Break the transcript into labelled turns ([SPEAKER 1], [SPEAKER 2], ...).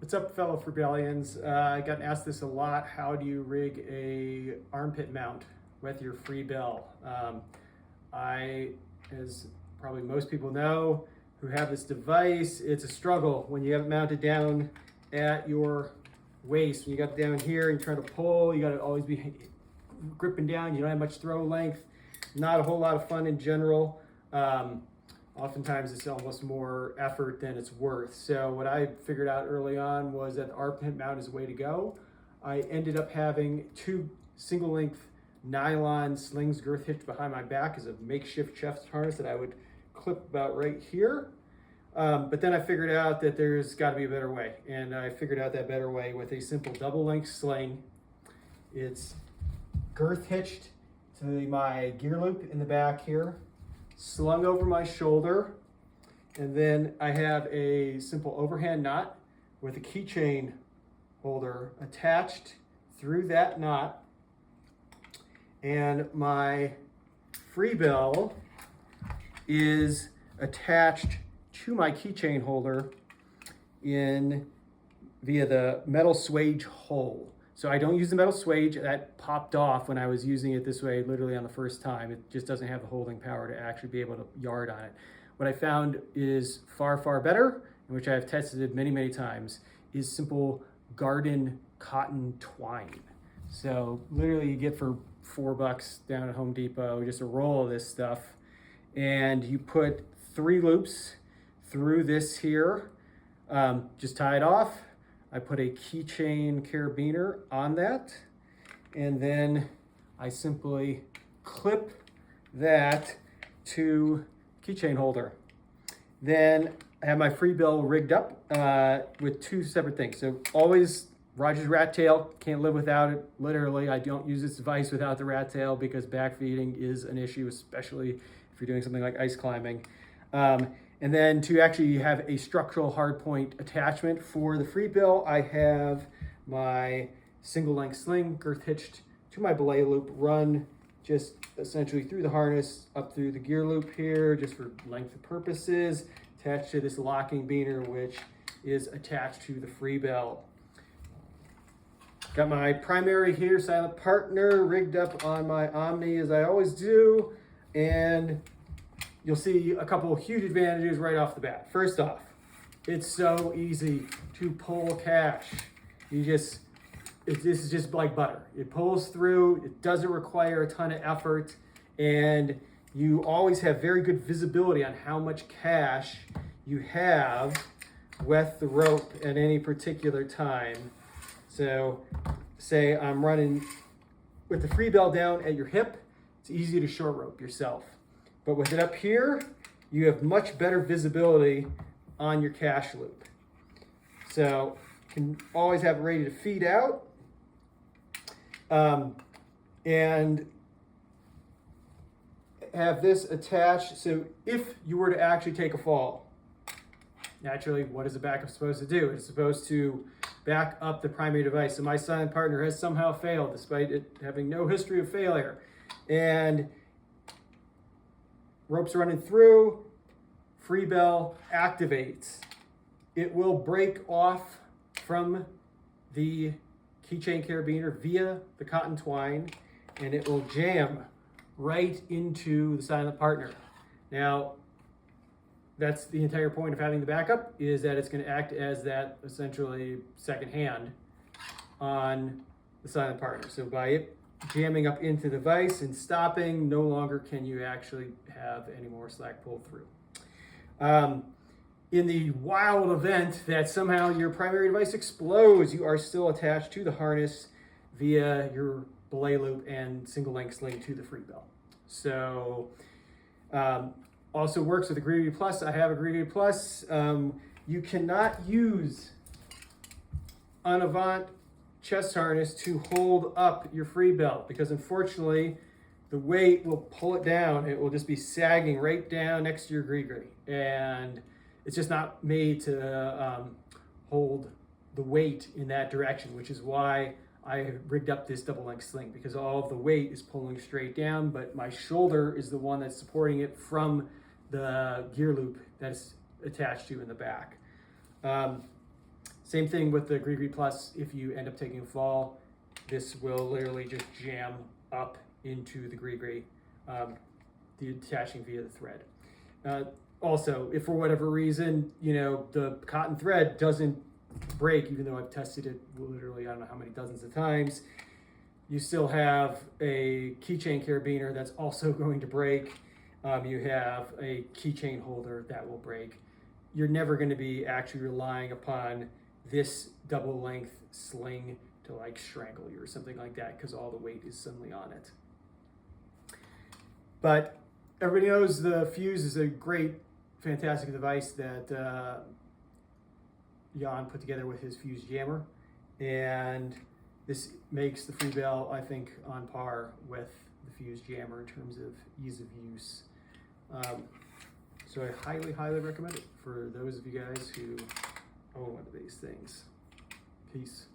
[SPEAKER 1] What's up, fellow Freebellians? I got asked this a lot. How do you rig a armpit mount with your Freebell? As probably most people know who have this device, it's a struggle when you have it mounted down at your waist. When you got it down here and you're trying to pull, you got to always be gripping down. You don't have much throw length. Not a whole lot of fun in general. Oftentimes it's almost more effort than it's worth. So what I figured out early on was that the armpit mount is the way to go. I ended up having two single length nylon slings girth hitched behind my back as a makeshift chest harness that I would clip about right here. But then I figured out that there's got to be a better way. And I figured out that better way with a simple double length sling. It's girth hitched to my gear loop in the back here, slung over my shoulder, and then I have a simple overhand knot with a keychain holder attached through that knot, and my Freebell is attached to my keychain holder via the metal swage hole. So I don't use the metal swage. That popped off when I was using it this way, literally on the first time. It just doesn't have the holding power to actually be able to yard on it. What I found is far, far better, and which I've tested it many, many times, is simple garden cotton twine. So literally you get for $4 down at Home Depot, just a roll of this stuff. And you put 3 loops through this here, just tie it off. I put a keychain carabiner on that, and then I simply clip that to keychain holder. Then I have my Freebell rigged up with 2 separate things. So always Roger's rat tail, can't live without it. Literally, I don't use this device without the rat tail because back feeding is an issue, especially if you're doing something like ice climbing. And then to actually have a structural hardpoint attachment for the Freebell, I have my single length sling girth hitched to my belay loop, run just essentially through the harness up through the gear loop here, just for length purposes, attached to this locking beaner, which is attached to the Freebell. Got my primary here, silent partner, rigged up on my Omni as I always do, and you'll see a couple of huge advantages right off the bat. First off, it's so easy to pull cache. This is just like butter. It pulls through, it doesn't require a ton of effort, and you always have very good visibility on how much cache you have with the rope at any particular time. So say I'm running with the Freebell down at your hip, it's easy to short rope yourself. But with it up here, you have much better visibility on your cache loop. So you can always have it ready to feed out. And have this attached. So if you were to actually take a fall, naturally, what is the backup supposed to do? It's supposed to back up the primary device. So my silent partner has somehow failed, despite it having no history of failure. And rope's running through, Freebell activates. It will break off from the keychain carabiner via the cotton twine, and it will jam right into the silent partner. Now, that's the entire point of having the backup, is that it's going to act as that essentially second hand on the silent partner. So by it jamming up into the device and stopping, no longer can you actually have any more slack pull through. In the wild event that somehow your primary device explodes, you are still attached to the harness via your belay loop and single length sling to the Freebell. So also works with a Gravity Plus. I have a Gravity Plus. You cannot use an Avant chest harness to hold up your Freebell because unfortunately the weight will pull it down. It will just be sagging right down next to your gree-gree, and it's just not made to hold the weight in that direction, which is why I rigged up this double length sling, because all of the weight is pulling straight down, but my shoulder is the one that's supporting it from the gear loop that's attached to in the back. Same thing with the Gree Plus. If you end up taking a fall, this will literally just jam up into the Gree, detaching via the thread. Also, if for whatever reason, the cotton thread doesn't break, even though I've tested it literally, I don't know how many dozens of times, you still have a keychain carabiner that's also going to break. You have a keychain holder that will break. You're never going to be actually relying upon this double length sling to like strangle you or something like that, because all the weight is suddenly on it. But everybody knows the fuse is a great, fantastic device that Jan put together with his fuse jammer, and this makes the Freebell, I think, on par with the fuse jammer in terms of ease of use. So I highly, highly recommend it for those of you guys who own one of these things. Peace.